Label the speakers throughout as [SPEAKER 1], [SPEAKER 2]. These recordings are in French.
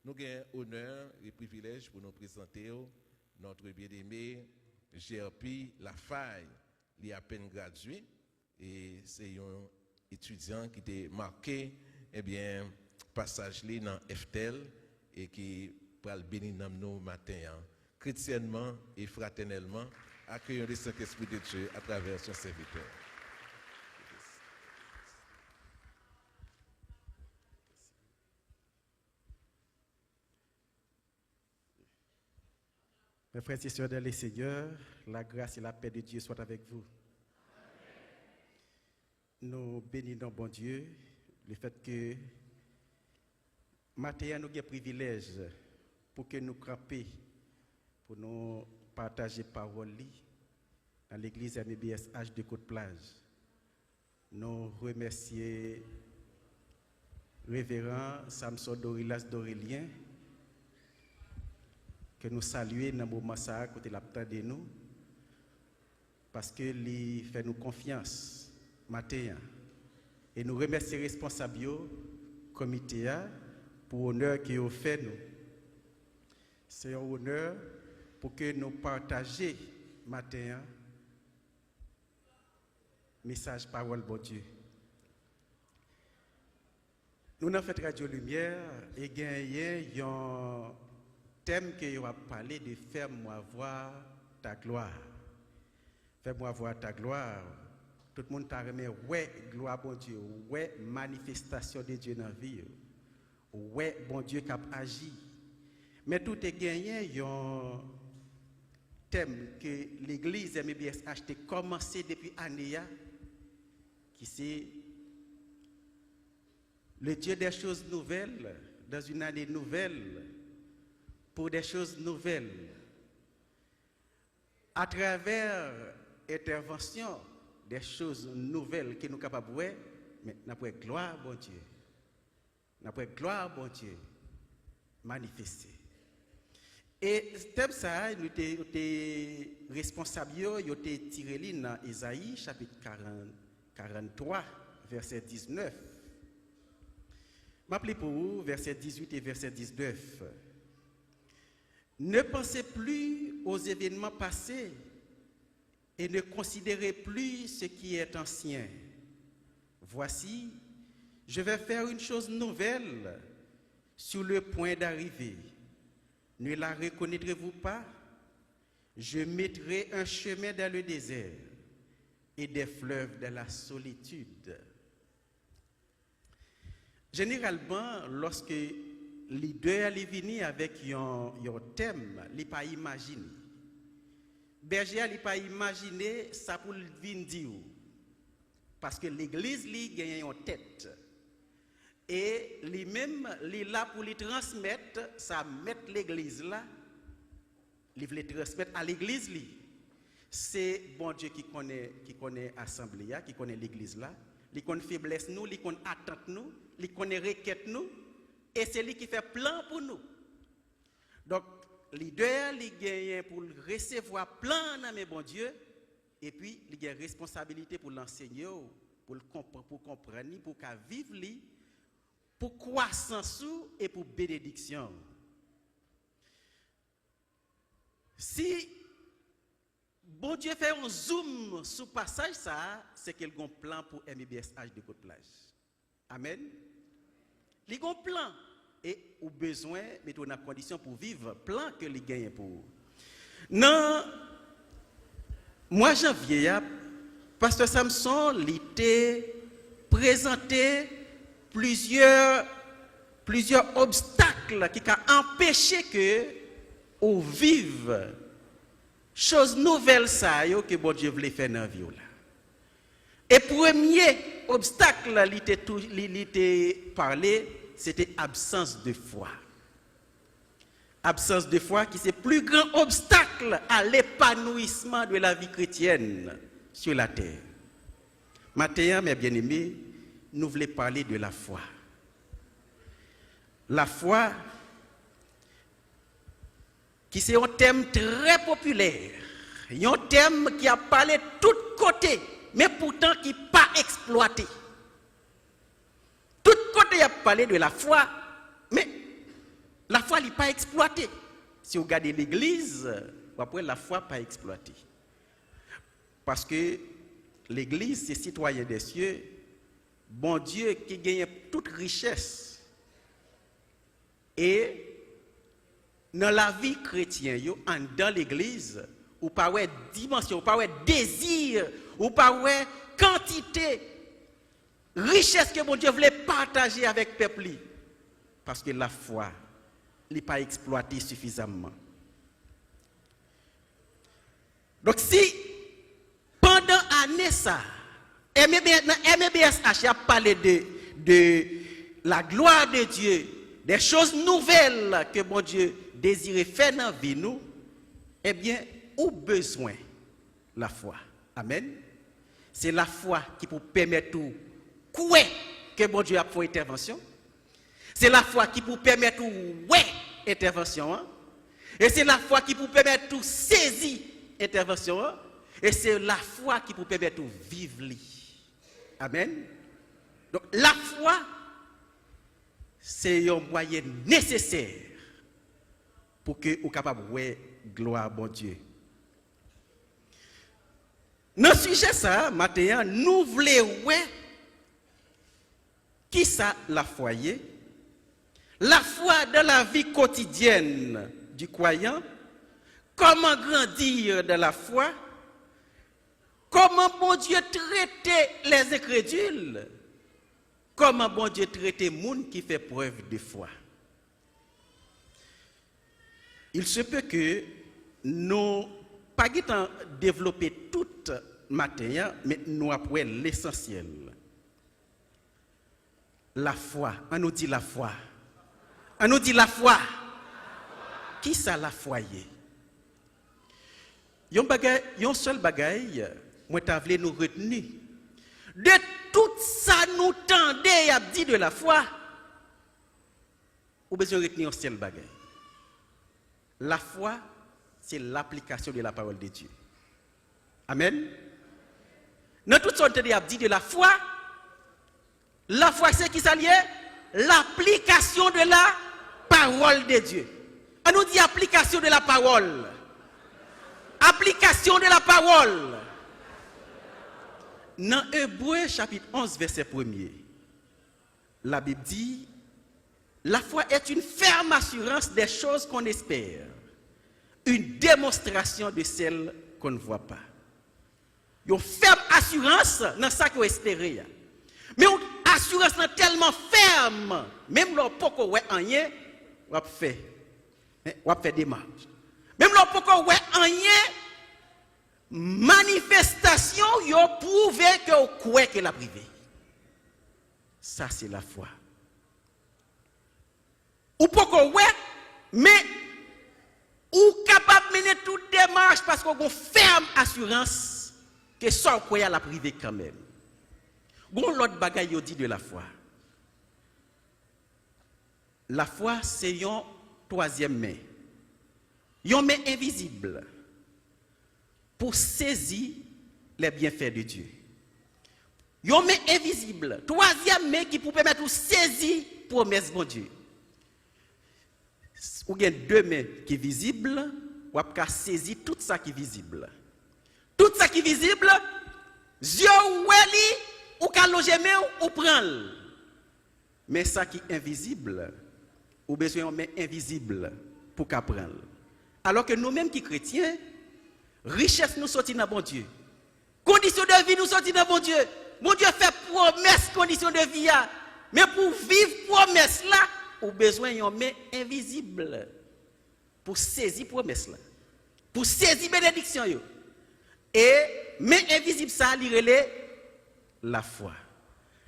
[SPEAKER 1] Nous avons l'honneur et le privilège pour nous présenter notre bien-aimé GRP Lafaille. Il est à peine gradué et c'est un étudiant qui était marqué, passage dans FTL et qui va le bénir nous matin, chrétiennement et fraternellement, accueillir le Saint-Esprit de Dieu à travers son serviteur.
[SPEAKER 2] Mes frères et sœurs dans les Seigneurs, la grâce et la paix de Dieu soient avec vous. Nous bénissons bon Dieu, le fait que matin nous avons le privilège pour que nous campions, pour nous partager parole dans l'église MBSH de Côte-Plage. Nous remercions révérend Samson Dorilas Dorélien, que nous saluons dans le moment ça, côté l'abtend de nous, parce qu'il fait nous confiance matin. Et nous remercions les responsables du comité pour l'honneur qu'ils ont fait nous. C'est un honneur pour que nous partagions matin message parole bon Dieu. Nous avons fait Radio Lumière et gagné un thème que va parler de fais-moi voir ta gloire. Fais-moi voir ta gloire. Tout le monde t'a remis ouais gloire bon Dieu, ouais manifestation de Dieu dans la vie, ouais bon Dieu qui a agi. Mais tout est gagné un thème que l'église MBSH a commencé depuis année, qui c'est le Dieu des choses nouvelles dans une année nouvelle. Pour des choses nouvelles, à travers intervention, des choses nouvelles que nous sommes capables de voir, mais nous avons gloire, bon Dieu. Nous avons gloire, bon Dieu, manifester. Et ce thème, ça, nous sommes responsables, nous avons tiré dans Isaïe, chapitre 43, verset 19. Je m'appelle pour vous, verset 18 et verset 19. Ne pensez plus aux événements passés et ne considérez plus ce qui est ancien. Voici, je vais faire une chose nouvelle sur le point d'arriver. Ne la reconnaîtrez-vous pas? Je mettrai un chemin dans le désert et des fleuves dans la solitude. Généralement, lorsque leader est venu avec un thème, il n'a pas imaginé. Berger n'a pas imaginé ça pour venir dire. Parce que l'église a une tête. Et lui-même, il est là pour lui transmettre, ça mettre l'église là, il veut transmettre à l'église. C'est bon Dieu qui connaît l'assemblée, qui connaît l'église là, qui connaît faiblesse nous, qui connaît attente nous, qui connaît requête nous. Et c'est lui qui fait plan pour nous. Donc, leader, il gagne pour recevoir plan dans mes bon Dieu. Et puis, il a une responsabilité pour l'enseigner, pour comprendre, pour vivre, pour croissance et pour bénédiction. Si bon Dieu fait un zoom sur le passage, ça, c'est qu'il a un plan pour MBSH de Côte-Plage. Amen. Il a un plan et au besoin mettre en condition pour vivre plan que il gagne pour. Non, mois janvier, pasteur Samson était présenté plusieurs obstacles qui ont empêché que on vive chose nouvelle ça que bon Dieu voulait faire dans la vie là. Et premier obstacle il était parlé, c'était absence de foi. Absence de foi qui c'est le plus grand obstacle à l'épanouissement de la vie chrétienne sur la terre. Maintenant, mes bien-aimés, nous voulons parler de la foi. La foi, qui c'est un thème très populaire, un thème qui a parlé de tous côtés, mais pourtant qui n'est pas exploité. Tout côté a parlé de la foi, mais La foi n'est pas exploitée. Si vous regardez l'église, après la foi pas exploitée. Parce que l'église, c'est citoyen des cieux, bon Dieu qui gagne toute richesse. Et dans la vie chrétienne, dans l'église, ou pas ouais dimension, ou pas ouais désir, ou pas ouais quantité, richesse que mon Dieu voulait partager avec le peuple. Parce que la foi n'est pas exploitée suffisamment. Donc si pendant l'année ça, MBSH a parlé de la gloire de Dieu, des choses nouvelles que mon Dieu désirait faire dans la vie nous, eh bien, ou besoin la foi. Amen. C'est la foi qui peut permettre tout quoi que mon Dieu a fait intervention. C'est la foi qui peut permettre tout intervention. Hein? Et c'est la foi qui peut permettre tout saisir intervention. Hein? Et c'est la foi qui peut permettre tout vivre. Amen. Donc la foi, c'est un moyen nécessaire pour que vous soyez capable de voir gloire à bon Dieu. Dans ce sujet, ça, maintenant, nous voulons voir qui ça la foi est. La foi dans la vie quotidienne du croyant, comment grandir dans la foi, comment bon Dieu traiter les incrédules, comment bon Dieu traiter les gens qui fait preuve de foi. Il se peut que nous pas développer toute matière, mais nous apprenons l'essentiel. La foi, on nous dit la foi. On nous dit la foi. Qui ça la foi est? Yon seul bagaille, moi t'as voulu nous retenir. De tout ça nous tendait à dire de la foi. Ou besoin retenir un seul bagaille. La foi, c'est l'application de la parole de Dieu. Amen. Dans tout ça, on a dit de la foi c'est qui s'allie? L'application de la parole de Dieu. On nous dit application de la parole. Application de la parole. Dans Hébreux chapitre 11, verset 1er, la Bible dit, la foi est une ferme assurance des choses qu'on espère, une démonstration de celles qu'on ne voit pas. Une ferme assurance dans ça qu'on espère. Mais une assurance tellement ferme, même lorsqu'on ne voit rien, on fait des marches. Même lorsqu'on ne voit rien, manifestation, on prouve que on croit que la privée. Ça, c'est la foi. Ou pourquoi ouais, mais ou capable de mener toute démarche parce qu'on a une ferme assurance que ça, on croit à la privée quand même. Bon, l'autre bagaille, il dit de la foi. La foi, c'est une troisième main. Une main invisible pour saisir les bienfaits de Dieu. Une main invisible. Troisième main qui peut permettre de saisir la promesse de Dieu. Ou il y a deux mains qui sont visibles, ou peut saisir tout ça qui est visible. Tout ça qui est visible, Dieu ou qu'à loger ou prendre. Mais ça qui est invisible, ou besoin de main invisible pour qu'à prendre. Alors que nous-mêmes qui chrétiens, richesse nous sortit dans bon Dieu. Conditions de vie nous sortit dans bon Dieu. Bon Dieu fait promesse, conditions de vie. Mais pour vivre promesse là, ou besoin d'une main invisible pour saisir promesse là. Pour saisir bénédiction yo. Et main invisible ça relève la foi.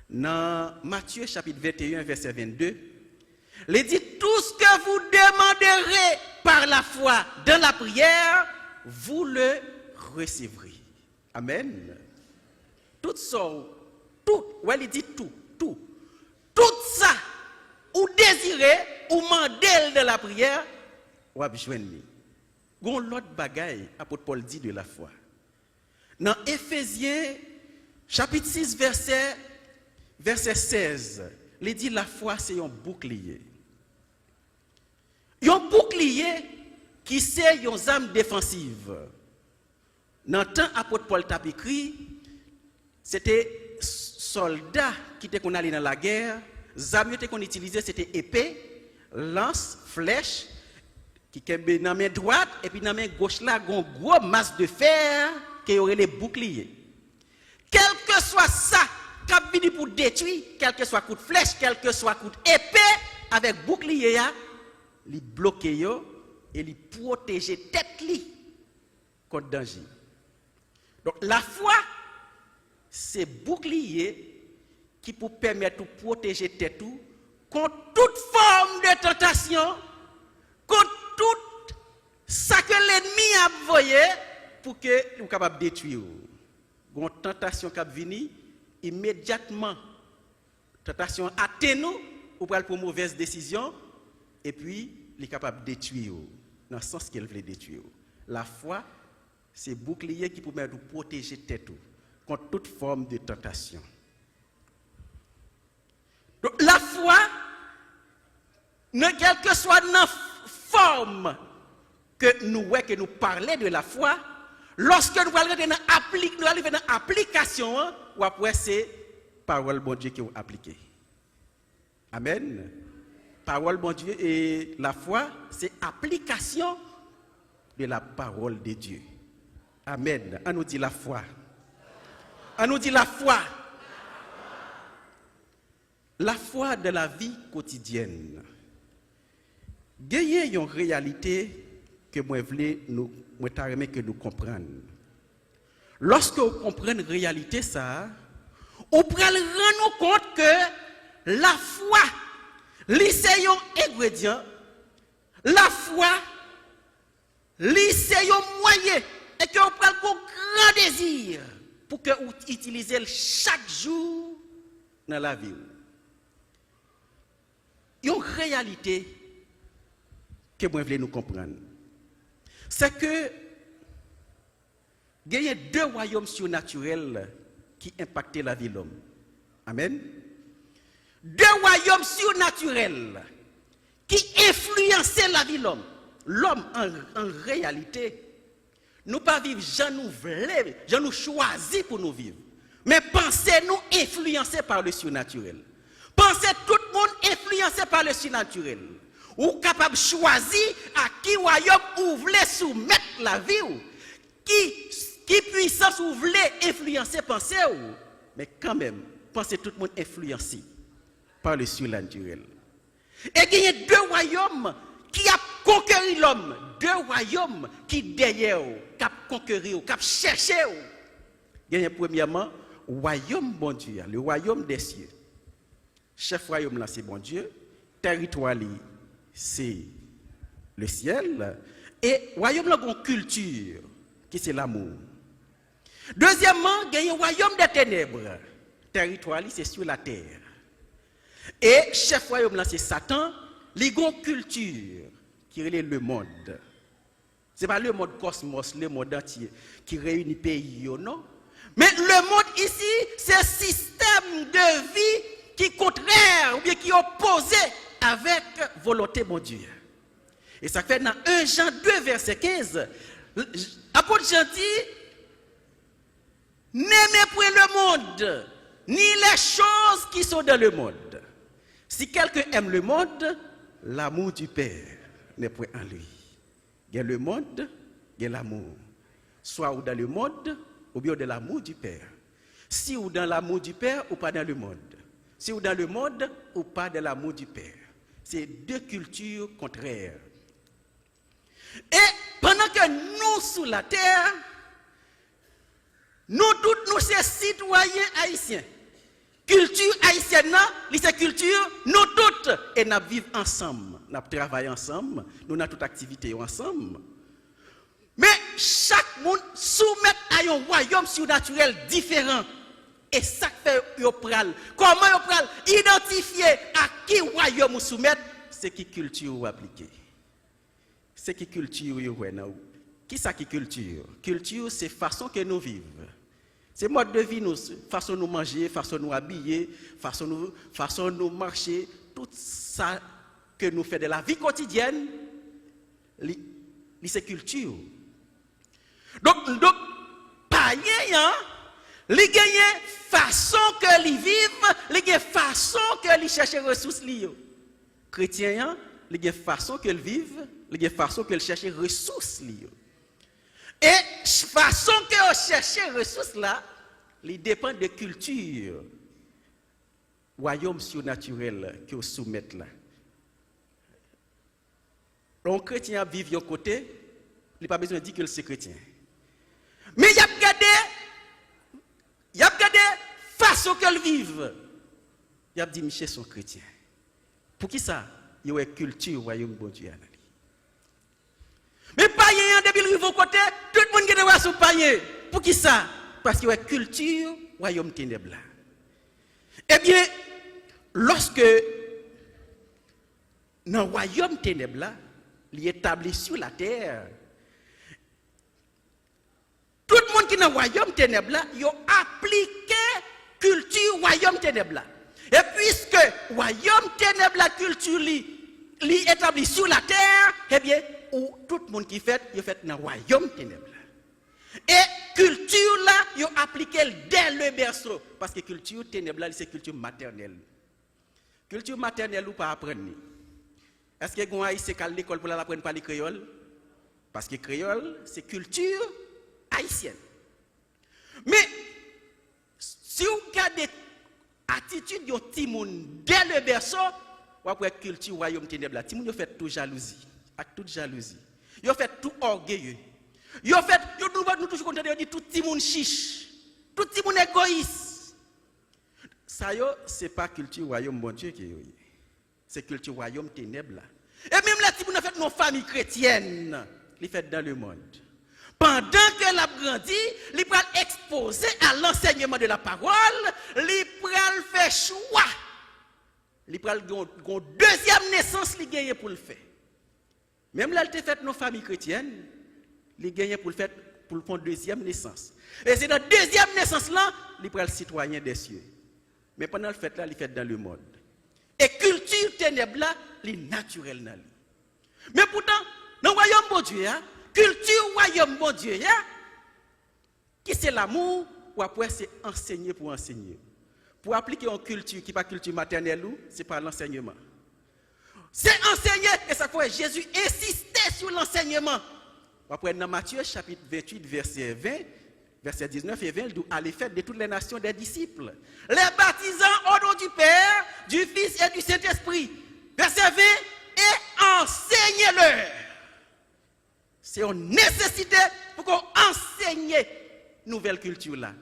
[SPEAKER 2] Dans Matthieu chapitre 21 verset 22, il dit tout ce que vous demanderez par la foi dans la prière, vous le recevrez. Amen. Tout ça, tout, ouais, il dit tout ça, ou désirez, ou mandez de la prière, ou besoin. Gon l'autre bagaille, apôtre Paul dit de la foi. Dans Éphésiens chapitre 6 verset 16, il dit la foi c'est un bouclier. Un bouclier qui c'est une arme défensive. Dans le temps, apôtre Paul t'a écrit, c'était soldats qui étaient qu'on allait dans la guerre, les armes qu'on utilisait c'était épée, lance, flèche, qui est dans la main droite, et puis dans la main gauche là, il y a une grosse masse de fer qui aurait les boucliers. Quel que soit ça, qui vient pour détruire, quel que soit coup de flèche, quel que soit coup d'épée, avec bouclier, il bloque et il protège tête contre danger. Donc la foi, c'est bouclier qui peut permettre de protéger tête contre toute forme de tentation, contre tout ça que l'ennemi a envoyé pour que nous soyons capables de détruire. Une tentation qui vient immédiatement, tentation atteint nous pour une mauvaise décision, et puis il est capable de détruire dans le sens qu'elle veut détruire. La foi, c'est bouclier qui permet de protéger tête contre toute forme de tentation. Donc la foi, quelle que soit la forme que nous parlons de la foi, lorsque nous allons dans l'application, ou après c'est parole bon Dieu qui est appliquée. Amen. Parole bon Dieu et la foi, c'est application de la parole de Dieu. Amen. On nous dit la foi. On nous dit la foi. La foi de la vie quotidienne. Il y a une réalité que moi voulais que nous comprenions. Lorsque vous comprenez la réalité, ça, vous prenez rendre compte que la foi, c'est un ingrédient, la foi, c'est un moyen, et que vous prenez un grand désir pour que vous utilisez chaque jour dans la vie. Il y a une réalité que moi voulais nous comprendre. C'est que il y a deux royaumes surnaturels qui impactent la vie de l'homme. Amen. Deux royaumes surnaturels qui influencent la vie de l'homme. L'homme, en réalité, nous pas vivre, j'en nous voulons, j'en nous choisi pour nous vivre. Mais pensez-nous influencés par le surnaturel. Pensez tout le monde influencé par le surnaturel. Ou capable de choisir à qui royaume vous voulez soumettre la vie. Qui puissance vous voulez influencer pensez ou. Mais quand même, pensez tout le monde influencé par le surnaturel. Et il y a deux royaumes qui ont conquéri l'homme. Deux royaumes qui derrière qui ont conquéri, qui ont cherché. Il y a premièrement le royaume bon Dieu, le royaume des cieux. Chef royaume là c'est bon Dieu, territoire c'est le ciel et royaume là une culture qui c'est l'amour. Deuxièmement, il y a un royaume des ténèbres. Territoire c'est sur la terre. Et chef royaume là c'est Satan, il y a une culture qui est le monde. C'est pas le monde cosmos, le monde entier qui réunit pays non. Mais le monde ici, c'est un système de vie qui est contraire ou bien qui est opposé avec volonté de Dieu. Et ça fait dans 1 Jean 2, verset 15, l'apôtre Jean dit, n'aimez point le monde, ni les choses qui sont dans le monde. Si quelqu'un aime le monde, l'amour du Père n'est point en lui. Il y a le monde, il y a l'amour. Soit ou dans le monde, ou bien dans l'amour du Père. Si ou dans l'amour du Père, ou pas dans le monde. Si ou dans le monde, ou pas dans l'amour du Père. C'est deux cultures contraires. Et pendant que nous, sous la terre, nous tous, nous sommes citoyens haïtiens. Culture haïtienne, c'est culture, nous toutes, et nous vivons ensemble, nous travaillons ensemble, nous avons toutes activités ensemble. Mais chaque monde soumet à un royaume surnaturel différent. Et ça fait pral. Comment pral identifier à qui royaume vous soumettre, c'est qui culture vous appliquer. C'est qui culture vous. Qui ça qui culture? Culture c'est façon que nous vivons. C'est mode de vie, façon nous manger, façon nous habiller, façon nous marcher, tout ça que nous faisons de la vie quotidienne, c'est culture. Donc païen, li gagne façon que li vive, li gagne façon que li cherche ressources li yo. Chrétien, li gagne façon que li vive, li gagne façon que li cherche ressources li yo. Et façon que on cherche ressources là, li dépend de culture. Royaume surnaturel que vous soumettez là. Un chrétien vit de côté, il n'a pas besoin de dire que c'est chrétien. Mais il a regardé façon qu'elle vive. Il a dit, Michel, sont chrétiens. Pour qui ça? Il y a une culture, royaume bon Dieu. Mais païen, depuis le rive côté, tout le monde qui est sur païen. Pour qui ça? Parce qu'il y a une culture, royaume ténèbres. Eh bien, lorsque dans le royaume ténèbres, il est établi sur la terre, tout le monde qui est dans le royaume ténèbres, il a appliqué culture royaume ténèbres. Et puisque le royaume ténèbres, la culture, est établie sur la terre, eh bien, tout le monde qui fait, il fait dans le royaume ténèbres. Et culture là, il a appliqué dès le berceau. Parce que culture ténèbres, c'est culture maternelle. Culture maternelle ou pas apprendre. Est-ce que vous avez à l'école pour apprendre par les créoles? Parce que créole, c'est culture haïtienne. Mais si vous regardez l'attitude de Timoun dès le berceau, vous avez culture royaume ténèbres. Timoun fait tout jalousie, avec toute jalousie. Il fait tout orgueilleux. Il fait, nous toujours contents de dire tout Timoun chiche, tout Timoun égoïste. Ça, c'est pas culture royaume bon Dieu qui est. C'est culture royaume ténèbres. Et même là, si vous avez fait nos familles chrétiennes, les fait dans le monde. Pendant que l'a grandi, il peut exposer à l'enseignement de la parole, il peut faire choix. Il peut une deuxième naissance, il gagne pour le faire. Même là, il a fait nos familles chrétiennes, il gagne pour le faire pour le faire deuxième naissance. Et c'est dans la deuxième naissance là, il peut être citoyen des cieux. Mais pendant le fait là, il fait dans le monde. Et culture ténèbres là, il est naturel. Mais pourtant, dans le royaume bon Dieu, culture royaume bon Dieu, qui c'est l'amour, ou après c'est enseigner pour enseigner. Pour appliquer une culture qui n'est pas culture maternelle, c'est par l'enseignement. C'est enseigner, et ça fait Jésus insistait sur l'enseignement. Après dans Matthieu chapitre 28, verset 20, verset 19 et 20, il dit allez faire de toutes les nations des disciples, les baptisant au nom du Père, du Fils et du Saint-Esprit. Verset 20, et enseignez-leur. C'est une nécessité pour qu'on enseigne nouvelle culture là.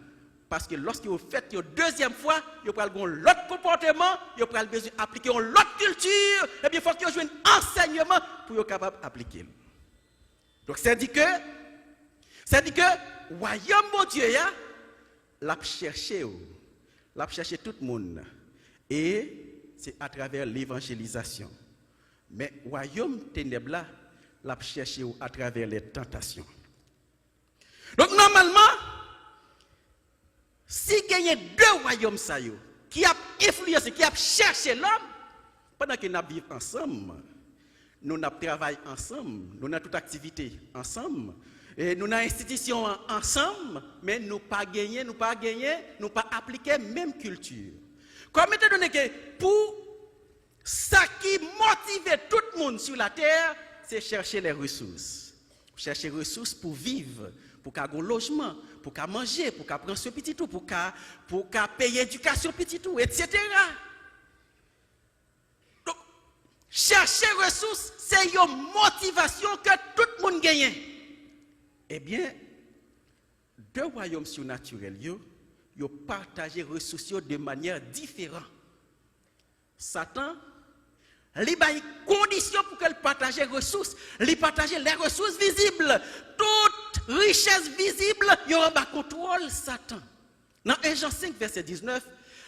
[SPEAKER 2] Parce que lorsque vous faites une deuxième fois, vous prenez l'autre comportement, vous prenez besoin d'appliquer une autre culture, et bien il faut que vous ayez un enseignement pour être capable d'appliquer. Donc ça dit que royaume bon Dieu l'a cherché tout le monde et c'est à travers l'évangélisation. Mais royaume ténèbres l'a cherché à travers les tentations. Donc normalement si il y a deux royaumes qui a influencé, qui a cherché l'homme pendant que nous vivons ensemble, nous travaillons ensemble, nous avons toute activité ensemble, et nous avons institution ensemble, mais nous pas gagné, nous pas appliqué la même culture. Comme étant donné que pour ça qui motive tout le monde sur la terre, c'est chercher les ressources. Chercher les ressources pour vivre, pour avoir un logement, pour manger, pour prendre ce petit tout, pour payer l'éducation petit tout, etc. Donc, chercher ressources, c'est une motivation que tout le monde gagne. Eh bien, deux royaumes surnaturels, ils partagent les ressources de manière différente. Satan, il y a une condition pour qu'elle partage les ressources. Il partage les ressources visibles. Toute richesse visible, il y aura un contrôle Satan. Dans 1 Jean 5, verset 19,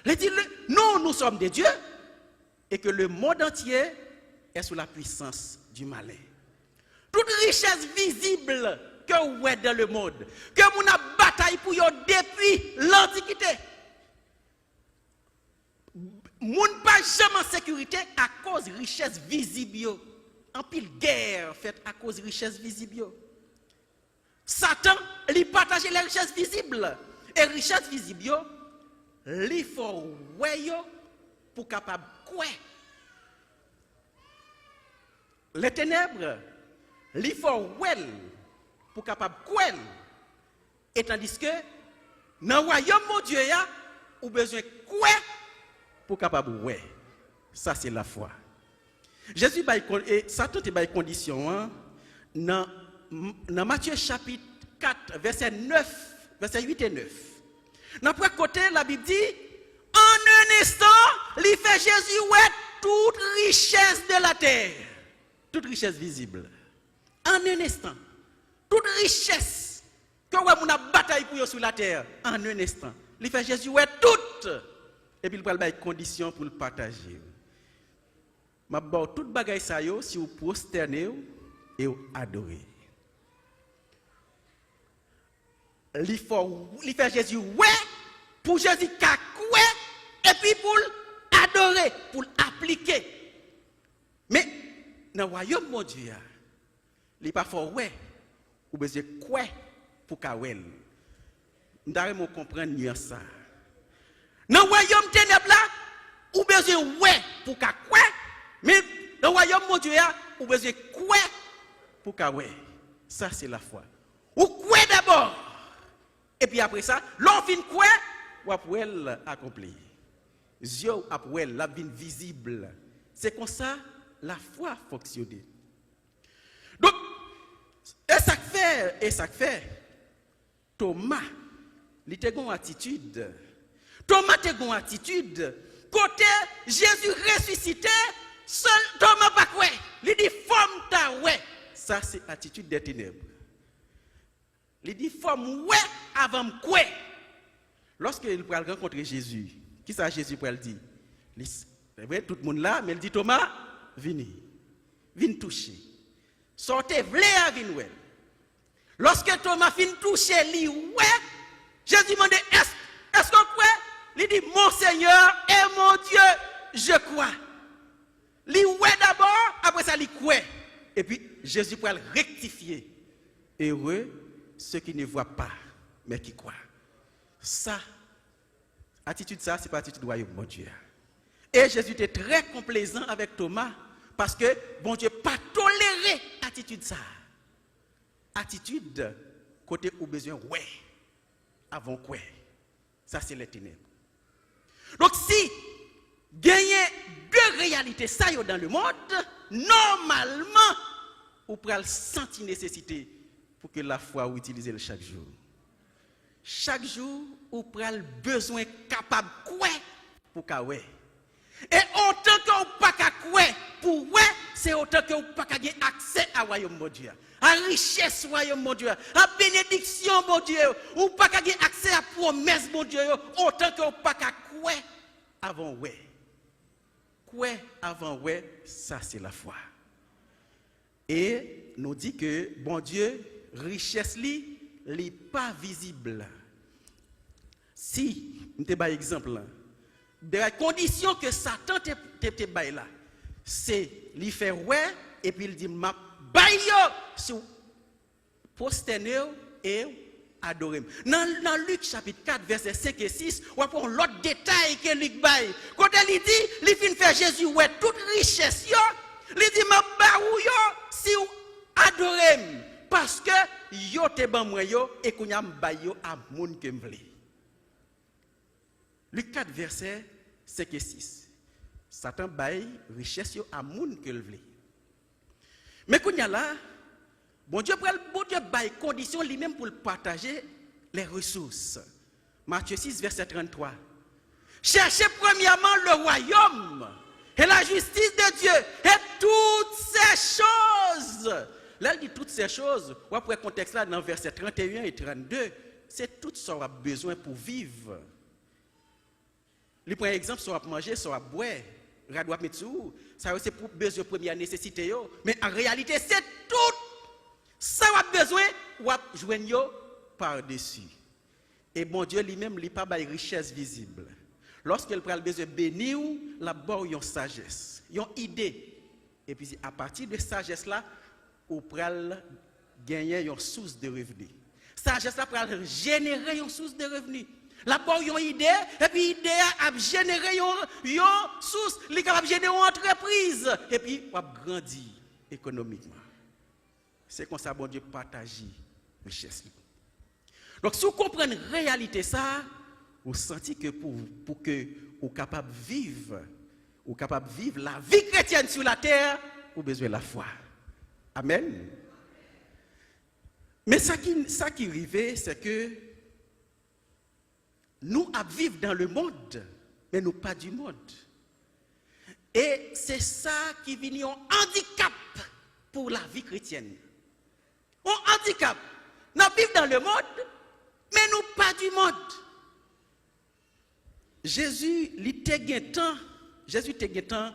[SPEAKER 2] il dit nous sommes des dieux et que le monde entier est sous la puissance du malin. Toute richesse visible que vous êtes dans le monde, que vous avez bataille pour eux depuis l'Antiquité. Moun pas jamais en sécurité à cause de richesse visible. en pile guerre faite à cause de richesses visibles. Satan, il partage les richesses visibles. Et richesses visibles, il faut pour capable quoi. Les ténèbres, il faut pour capable quoi. Et tandis que dans le royaume de Dieu, ou besoin quoi pour capable ouais. Ça c'est la foi. Jésus et Satan te bail condition dans Matthieu chapitre 4 verset 8 et 9. Dans le côté la Bible dit en un instant, il fait Jésus ouais toute richesse de la terre, toute richesse visible. En un instant, toute richesse que on a bataille pour sur la terre en un instant. Il fait Jésus ouais toute et puis il prend des conditions pour le partager. Ma bon toute bagaille ça yo si vous prosternez et vous adorez. Il fait Jésus ouais pour Jésus qu'a quoi et puis pour adorer, pour appliquer. Mais dans le royaume de Dieu, il pas fort ouais ou besoin quoi pour kawel. M'dare comprendre nuance ça. Dans le royaume ténèbres là, ou besoin ouais pour ka quoi. Mais dans le royaume de Dieu, vous avez besoin de quoi pour quoi. Ça, c'est la foi. Ou quoi d'abord. Et puis après ça, l'on fin quoi, ou après accompli. Yeux après la vie visible. C'est comme ça la foi fonctionne. Donc, et ça fait, Thomas, il a une attitude. Thomas a une attitude. Côté Jésus ressuscité, seul Thomas pas quoi. Il dit forme ta ouais. Ça c'est attitude des ténèbres. Il dit forme ouais avant quoi. Lorsqu'il va rencontrer Jésus, qui ça Jésus pour le dire? Tout le monde là, mais il dit Thomas, viens toucher. Sortez vle à vin ouais. Lorsque Thomas fin toucher lui ouais, Jésus demande est-ce qu'on croit? Il dit mon Seigneur et mon Dieu, je crois. Li ouais d'abord, après ça li croit. Et puis Jésus pour le rectifier. Heureux ceux qui ne voient pas mais qui croient. Ça attitude ça c'est pas attitude royaume bon Dieu. Et Jésus était très complaisant avec Thomas parce que bon Dieu pas toléré attitude ça. Attitude côté où besoin ouais avant quoi. Ça c'est les ténèbres. Donc si gagner deux réalités ça dans le monde, normalement on pourra sentir nécessité pour que la foi utilise chaque jour. Chaque jour on pourra besoin capable quoi pour ka ouais. Et autant qu'on pas ka quoi pour ouais, c'est autant qu'on pas ka gagner accès à royaume de Dieu. À richesse royaume de Dieu, à bénédiction de Dieu, ou pas gagner accès à promesse de Dieu, autant qu'on pas ka quoi avant ouais. Quoi avant ouais, ça c'est la foi. Et nous dit que bon Dieu richesse li pas visible. Si nous te ba exemple de la condition que Satan te bail là, c'est lui faire ouais et puis il dit m'a bail yo sur prosterner et adorer. Dans Luc chapitre 4 verset 5 et 6, on prend l'autre détail que Luc bail. Quand il dit, il fin faire Jésus ouais toute richesse yo, il dit m'a baou yo si ou adorer parce que yo te ban moi yo et qu'on a bail yo à moun que m'vle. Luc 4 verset 5 et 6. Satan bail richesse yo à moun que le vle. Mais qu'on y a là, bon Dieu bail condition lui-même pour partager les ressources. Matthieu 6 verset 33. Cherchez premièrement le royaume et la justice de Dieu et toutes ces choses. Là il dit toutes ces choses, ou après contexte là dans verset 31 et 32, c'est tout ce qu'on a besoin pour vivre. Le premier exemple, soit manger, soit boire, radouat mettre ça c'est pour besoin première nécessité mais en réalité c'est tout ça a besoin ou joindre par-dessus. Et bon Dieu lui-même il pas bail richesse visible. Lorsqu'il prend le besoin bénir, la bord une sagesse, une idée Et puis à partir de sagesse là, vous pouvez gagner une source de revenus. Sagesse là pour générer une source de revenus. Là-bas, il y a une idée, et puis l'idée a généré une source, il est capable de générer une entreprise, et puis il va grandir économiquement. C'est comme ça, bon Dieu, partage richesse. Donc, si vous comprenez la réalité, ça, vous sentez que pour que vous capable de vivre la vie chrétienne sur la terre, vous avez besoin de la foi. Amen. Mais ça qui arrive, c'est que nous vivons dans le monde, mais nous pas du monde. Et c'est ça qui vient un handicap pour la vie chrétienne. Un handicap. Nous vivons dans le monde, mais nous pas du monde. Jésus, il t'a temps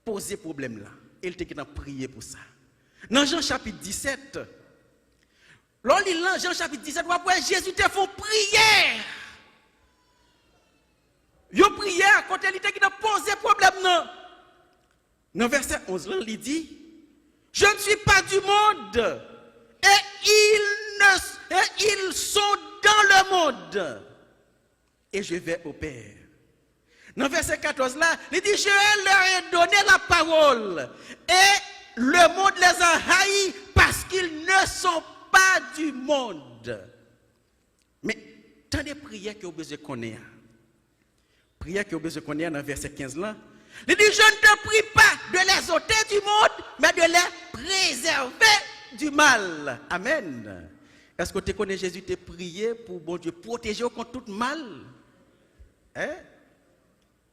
[SPEAKER 2] poser problème là. Il t'a prié pour ça. Dans Jean chapitre 17, Jean chapitre 17, Jésus t'a fait prière. Yo prière quand il t'a posé problème là. Dans verset 11 là, il dit, je ne suis pas du monde et ils sont dans le monde et je vais au Père. Dans verset 14 là, il dit, je leur ai donné la parole et le monde les a haïs parce qu'ils ne sont pas du monde. Mais tant de prières que vous besoin connaître. Prière que vous besoin connaître dans verset 15 là. Il dit, je ne te prie pas de les ôter du monde, mais de les préserver du mal. Amen. Est-ce que tu connais Jésus t'a prié pour bon Dieu protéger contre tout mal? Hein?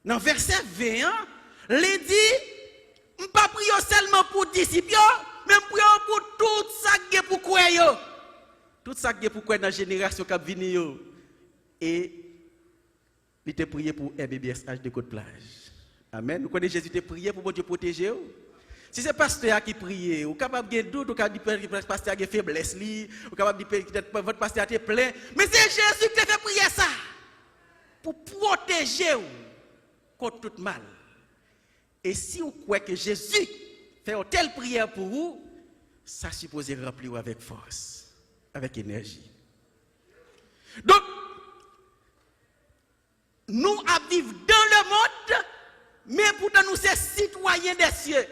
[SPEAKER 2] Dans verset 21, il dit, je ne pas prier seulement pour disciples, mais prier pour tout ça qui est pour quoi. Tout ça qui est pour quoi dans la génération qui vient. Et il t'a prié pour RBBSH de Côte-Plage. Amen. Nous connaissons Jésus t'a prié pour bon Dieu protéger. Si c'est pasteur qui prie, ou capable de doute, ou capable de dire que le pasteur a faiblesse, ou capable de dire que votre pasteur est plein. Mais c'est Jésus qui t'a fait prier ça. Pour protéger contre tout mal. Et si vous croyez que Jésus fait une telle prière pour vous, ça suppose remplir avec force, avec énergie. Donc, nous vivons dans le monde, mais pourtant nous sommes citoyens des cieux.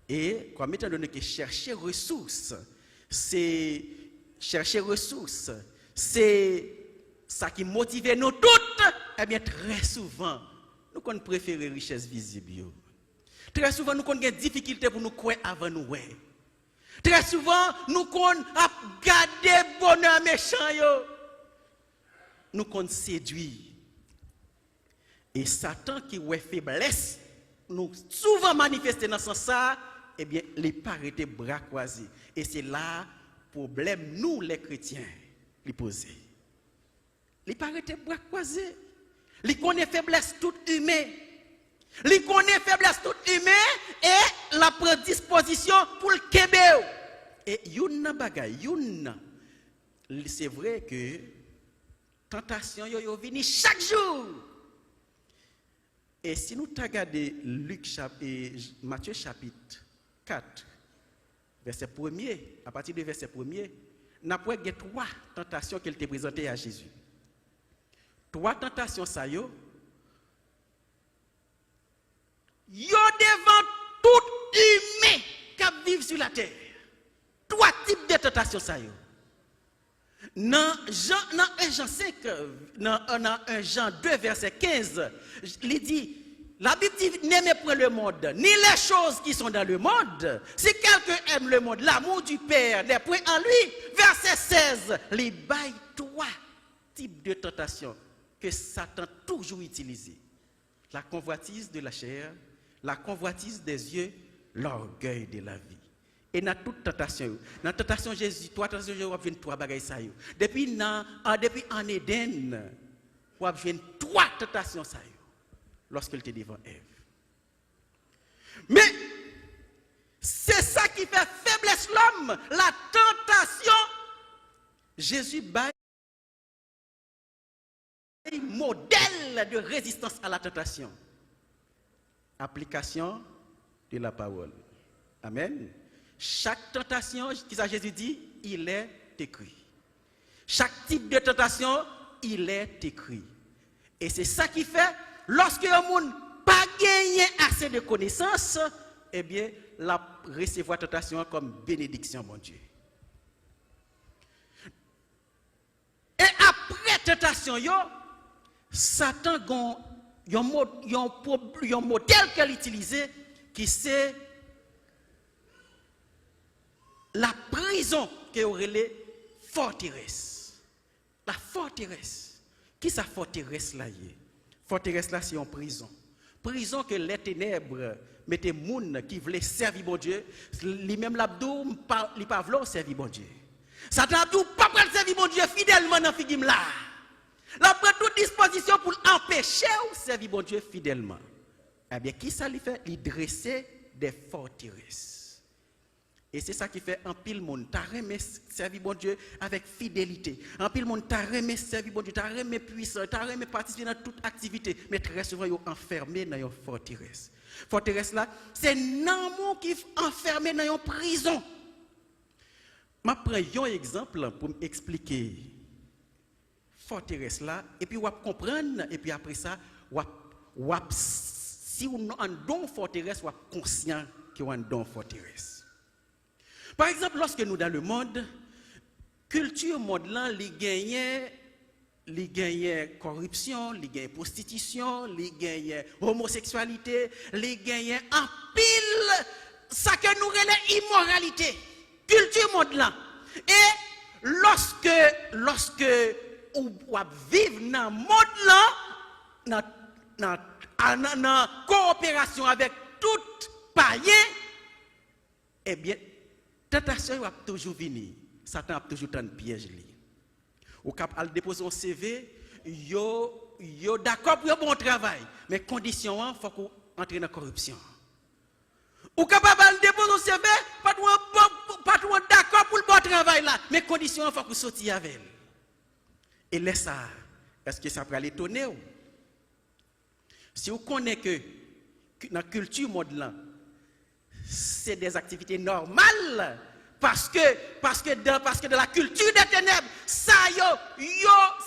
[SPEAKER 2] Et comme étant donné que chercher ressources, c'est ça qui motive nous toutes, eh bien très souvent, nous préférons les richesses visibles. Très souvent, nous avons des difficultés pour nous croire avant nous. Très souvent, nous avons gardé bonheur méchant. Nous avons séduit. Et Satan qui est faiblesse, nous souvent manifesté dans ce sens, eh bien, les parés bras croisés. Et c'est là le problème, nous les chrétiens, les poser. Les parés bras croisés. Les connaît faiblesse toute humaine. Les connaît faiblesse toute humaine et la prédisposition pour le kébéo. Et youn bagay, c'est vrai que tentation yo vini chaque jour. Et si nous regardons Matthieu chapitre 4, verset 1er, à partir du verset 1er, nous avons 3 tentations qu'il t'a présentées à Jésus. 3 tentations, ça yo devant tout humain qui vit sur la terre. 3 types de tentations, ça yo. Dans 1 Jean 5, dans 1 Jean 2, verset 15, il dit, la Bible dit, n'aimez point le monde, ni les choses qui sont dans le monde. Si quelqu'un aime le monde, l'amour du Père n'est point en lui. Verset 16, il baille 3 types de tentations que Satan toujours utilisé. La convoitise de la chair, la convoitise des yeux, l'orgueil de la vie. Et dans toute tentation, dans la tentation Jésus, 3 tentations, vous avez 3 bagages ça. Depuis en Éden, vous avez 3 tentations ça. Lorsqu'il était devant Ève. Mais c'est ça qui fait faiblesse l'homme, la tentation. Jésus baille modèle de résistance à la tentation. Application de la parole. Amen. Chaque tentation, qui ça Jésus dit, il est écrit. Chaque type de tentation, il est écrit. Et c'est ça qui fait, lorsque un monde pas gagné assez de connaissances, eh bien, la recevoir tentation comme bénédiction, mon Dieu. Et après tentation, Satan a un modèle qu'elle utilise qui c'est la prison qui aurait les forteresses. La forteresse. Qui sa forteresse là? Forteresse là, c'est une prison. Prison que les ténèbres mettaient moun qui voulaient servir bon Dieu. Lui-même l'abdou, il pas voulu servir bon Dieu. Satan abdou pas pour servir bon Dieu fidèlement dans figim là. La prend toute disposition pour empêcher ou servir bon Dieu fidèlement. Eh bien, qui ça lui fait? Il dresser des forteresses. Et c'est ça qui fait un pile monde. T'as remis servir bon Dieu avec fidélité. Un pile monde, t'as remis servir bon Dieu, t'as remis puissant, t'as remis participer dans toute activité. Mais très souvent, ils sont enfermés dans une forteresse. Forteresse là, c'est un mot qui est enfermé dans une prison. Je prends un exemple pour m'expliquer forteresse là, et puis on va comprendre, et puis après ça, si on a un don forteresse, on va conscient qu'il y a un don forteresse. Par exemple, lorsque nous dans le monde, culture monde là, les gagnent corruption, les gagnent prostitution, les gagnent homosexualité, les gagnent en pile, ça que nous relève immoralité. Culture monde là. Et lorsque on vivre dans le monde là, dans coopération avec tout païen, eh bien, tentation va toujours venir. Satan a toujours un piège. Au cap al déposer un CV, yo d'accord pour un bon travail, mais condition il faut qu'on entre dans la corruption. Ou capable de déposer un CV, pas d'accord pour le bon travail là, mais condition il faut qu'on sortir avec elle. Et laisse ça, est-ce que ça peut l'étonner? Si vous connaissez que dans la culture monde là, c'est des activités normales, parce que dans la culture des ténèbres, ça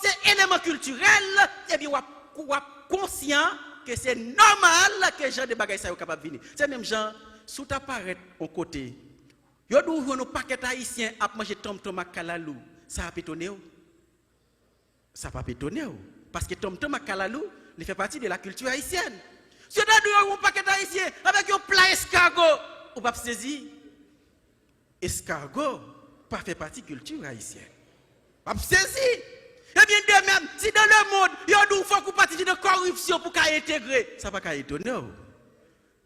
[SPEAKER 2] c'est élément culturel, et bien on est conscient que c'est normal que les gens de bagages soient capables de venir. C'est même gens, sous ta paraît au côté, yo d'ouvrir nos paquets haïtiens à manger tom-tom à kalalou, ça a pétonné? Ça va pas étonner, parce que tom-tom à kalalou, il fait partie de la culture haïtienne. Si vous avez un paquet haïtien avec un plat escargot, vous ne pouvez pas saisir. Escargot, pas fait partie de la culture haïtienne. Vous ne pouvez pas saisir. Eh bien, de même, si dans le monde, il y a des fois qu'on participe de corruption pour qu'à intégrer, ça ne va pas étonner.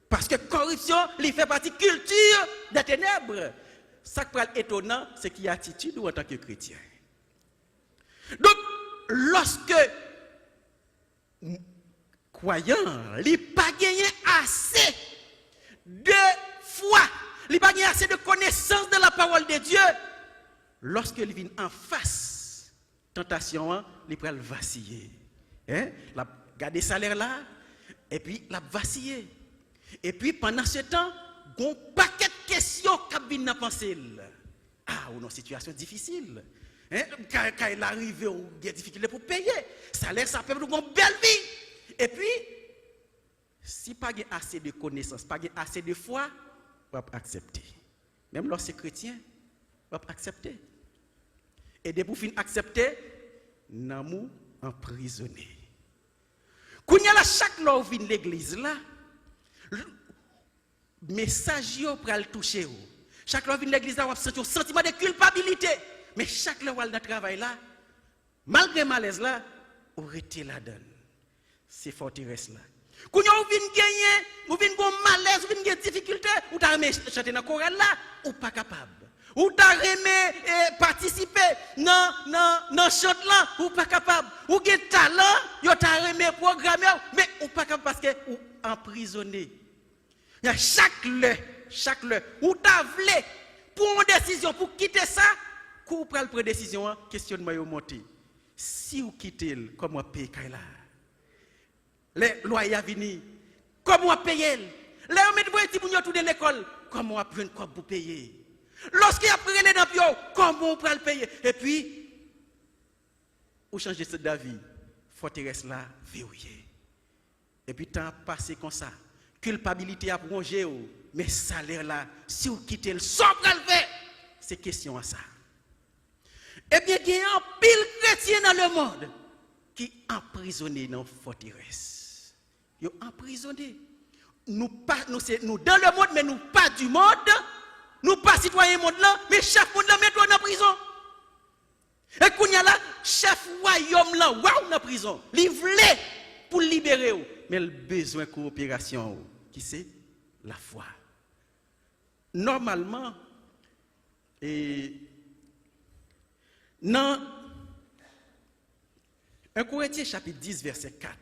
[SPEAKER 2] Parce que corruption, il fait partie de la culture des ténèbres. Ça qui est étonnant, c'est qu'il y a attitude en tant que chrétien. Donc, lorsque croyant, il n'a pas gagné assez de foi, il n'a pas gagné assez de connaissance de la parole de Dieu, lorsqu'il vient en face, tentation, il peut vaciller. Il a gardé salaire là, et puis il a vacillé. Et puis pendant ce temps, il y a un paquet de questions qui viennent dans pensée. Ah, ou une situation difficile. Quand il arrive, il y a des difficultés pour payer. Salaire, ça peut avoir une belle vie. Et puis, si pas assez de connaissances, pas assez de foi, on va accepter. Même lorsque chrétien, on va accepter. Et dès pour finir accepter, nous emprisonné. Quand il y a chaque fois où vient l'église là, message pour le toucher. Chaque fois où vient l'église là, on a un sentiment de culpabilité. Mais chaque fois où dans le travail là, malgré malaise là, on retient la donne. C'est forteresse là. Quand vous venez gagner, vous venez avoir malaise, vous venez avoir des difficultés, vous avez chanter dans le chorale là, ou pas capable. Vous avez participer dans le chant là, ou pas capable. Vous avez talent, vous avez programmé, mais ou pas capable parce que vous emprisonné. Il y a chaque le, vous avez pour une décision, pour quitter ça, quand vous prenez une décision, questionnement est monté. Si vous quittez, comment payer là? Les loyers à venir, comment payer? Les hommes qui vont tout de l'école, comment apprendre quoi pour payer? Lorsqu'il a pris les dans pio, comment on peut le payer? Et puis, ou changer cette vie, forteresse là verrouillée. Et puis, temps passé comme ça, culpabilité a prolongé, mais salaire là, si vous quittez le sobre à le faire, c'est question à ça. Eh bien, il y a un pile chrétien dans le monde qui est emprisonné dans la forteresse. Ils sont emprisonnés. Nous dans le monde, mais nous pas du monde. Nous pas citoyens du monde là, mais chef monde là, mettons dans prison. Et qu'on y a là, chef royaume là, waouh, dans prison. Il voulait pour libérer, mais le besoin de coopération, qui c'est? La foi. Normalement, dans 1 Corinthiens chapitre 10, verset 4,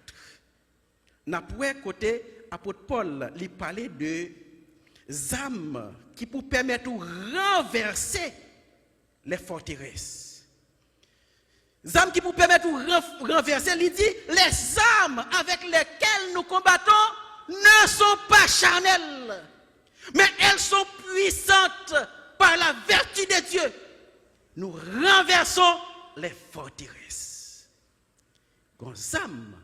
[SPEAKER 2] nous avons côté apôtre Paul, il parlait de âmes qui pour permettre de renverser les forteresses. Âmes qui pour permettre de renverser, il dit, les âmes avec lesquelles nous combattons ne sont pas charnelles, mais elles sont puissantes par la vertu de Dieu. Nous renversons les forteresses. Nos âmes,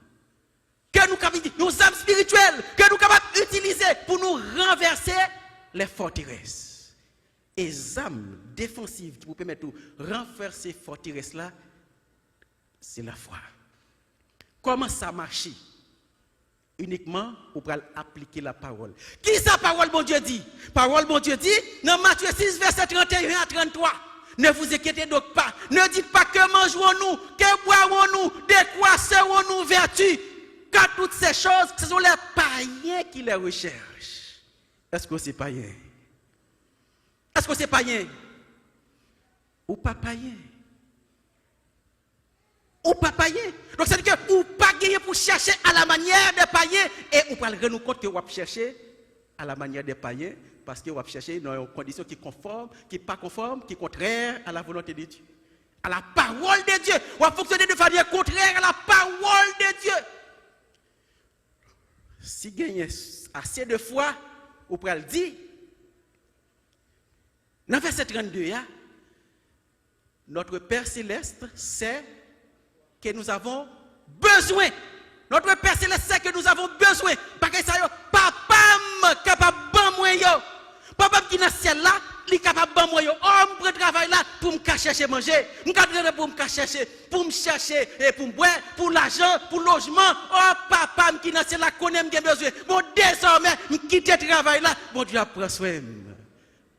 [SPEAKER 2] que nous capables, nos âmes spirituelles, que nous capables d'utiliser pour nous renverser les forteresses. Et les âmes défensives qui vous permettent de renverser ces forteresses-là, c'est la foi. Comment ça marche? Uniquement pour appliquer la parole. Qui sa parole, bon Dieu dit? Parole, bon Dieu dit, dans Matthieu 6, verset 31 à 33. Ne vous inquiétez donc pas. Ne dites pas que mangerons-nous, que boirons-nous, de quoi serons-nous vertus. Car toutes ces choses, ce sont les païens qui les recherchent. Est-ce que c'est païen? Est-ce que c'est païen? Ou pas païen? Ou pas païen? Donc c'est que ou pas gagner pour chercher à la manière des païens et ou pas le rendre compte que vous chercher à la manière des païens. Parce que vous cherchez dans une condition qui est conforme, qui n'est pas conforme, qui est contraire à la volonté de Dieu. À la parole de Dieu. Vous fonctionnez de manière contraire à la parole de Dieu. Si vous gagnez assez de foi, vous pouvez le dire. Dans verset 32, notre Père Céleste sait que nous avons besoin. Notre Père Céleste sait que nous avons besoin. Parce que ça, papa capable de moi. Papa qui est dans le ciel là, il est capable de moi. Oh, je travail là pour me chercher manger. Je travaille pour me chercher et pour me boire, pour l'argent, pour le logement. Oh, papa qui est dans le ciel là, connaît mes besoins. Bon, désormais, je quitte le travail là. Bon Dieu, prend soin.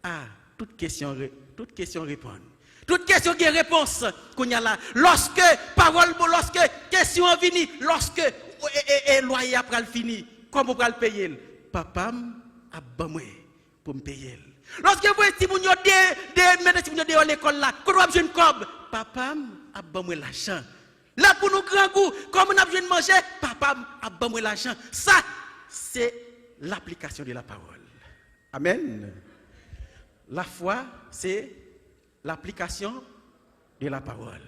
[SPEAKER 2] Ah, toute question répond. Toute question qui est réponse qu'on y a là. Lorsque parole, lorsque question vient, lorsque loyer après le fini, comment on va le payer? Papa a besoin pour me payer. Lorsque vous êtes à l'école là, quand vous avez une cob, papa a besoin de l'argent. Là pour nous grands goûts, comme on a besoin de manger, papa a besoin de l'argent. Ça, c'est l'application de la parole. Amen. La foi, c'est l'application de la parole.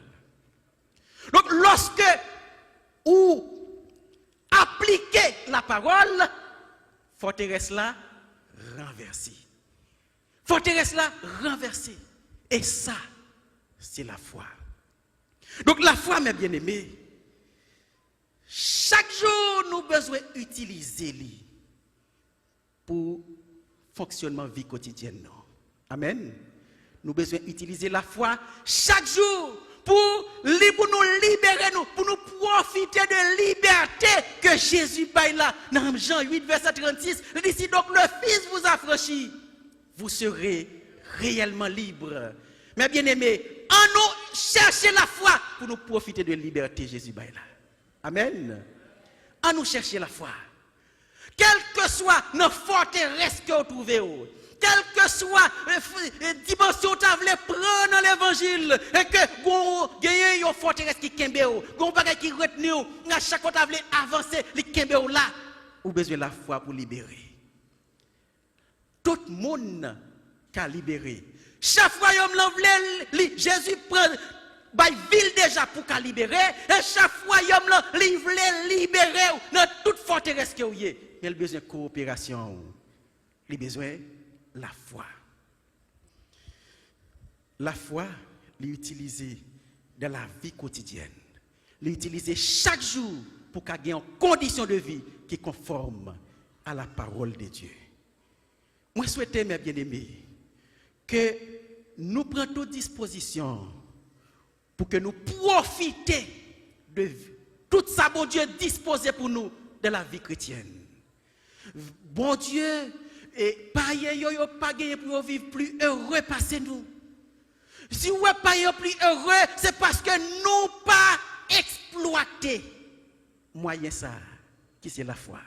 [SPEAKER 2] Donc, lorsque vous appliquez la parole, forteresse là renversée. Forteresse là renversée. Et ça, c'est la foi. Donc, la foi, mes bien-aimés, chaque jour, nous avons besoin d'utiliser pour fonctionnement de vie quotidienne. Amen. Nous avons besoin d'utiliser la foi chaque jour pour nous libérer, pour nous profiter de liberté que Jésus paye là. Dans Jean 8, verset 36, il dit, si donc le Fils vous affranchit, vous serez réellement libre. Mais bien aimés, en nous chercher la foi pour nous profiter de la liberté Jésus paye là. Amen. En nous chercher la foi. Quelle que soit nos forteresses que vous trouvez, quelle que soit la dimension que vous voulez prendre dans l'évangile, et que vous avez une forteresse qui est vous avez qui retenu, à chaque fois que vous voulez avancer, là, vous avez besoin de la foi pour libérer. Tout le monde a libéré. Chaque royaume Jésus prend la ville déjà pour libérer, et chaque royaume voulait libérer dans toute forteresse que vous avez. Il y a besoin de coopération. il a besoin de la foi. La foi, il est utilisée dans la vie quotidienne. Il est utilisée chaque jour pour qu'il y ait une condition de vie qui est conforme à la parole de Dieu. Moi, je souhaite, mes bien-aimés, que nous prenions toute disposition pour que nous profitions de tout ça, bon Dieu, disposé pour nous de la vie chrétienne. Bon Dieu, et pas gagné pour vivre plus heureux passé nous. Si vous n'êtes pas plus heureux, c'est parce que nous pas exploité moyen ça, qui c'est la foi.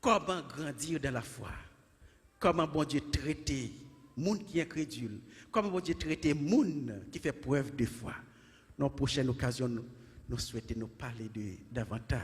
[SPEAKER 2] Comment grandir dans la foi? Comment bon Dieu traiter monde qui est incrédule? Comment bon Dieu traiter monde qui fait preuve de foi? Dans la prochaine occasion, nous souhaitons nous parler de davantage.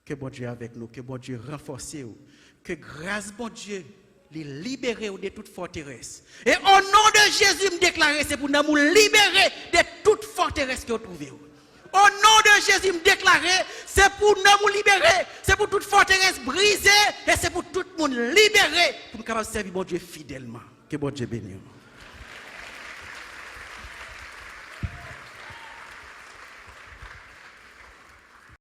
[SPEAKER 2] Que bon Dieu est avec nous, que bon Dieu renforce nous, que grâce bon Dieu les libérer de toute forteresse. Et au nom de Jésus, me déclarer, c'est pour nous libérer de toute forteresse que vous trouvez. Au nom de Jésus, me déclarer, c'est pour nous libérer, c'est pour toute forteresse brisée, et c'est pour tout le monde libérer, pour nous servir bon Dieu fidèlement. Que bon Dieu bénisse.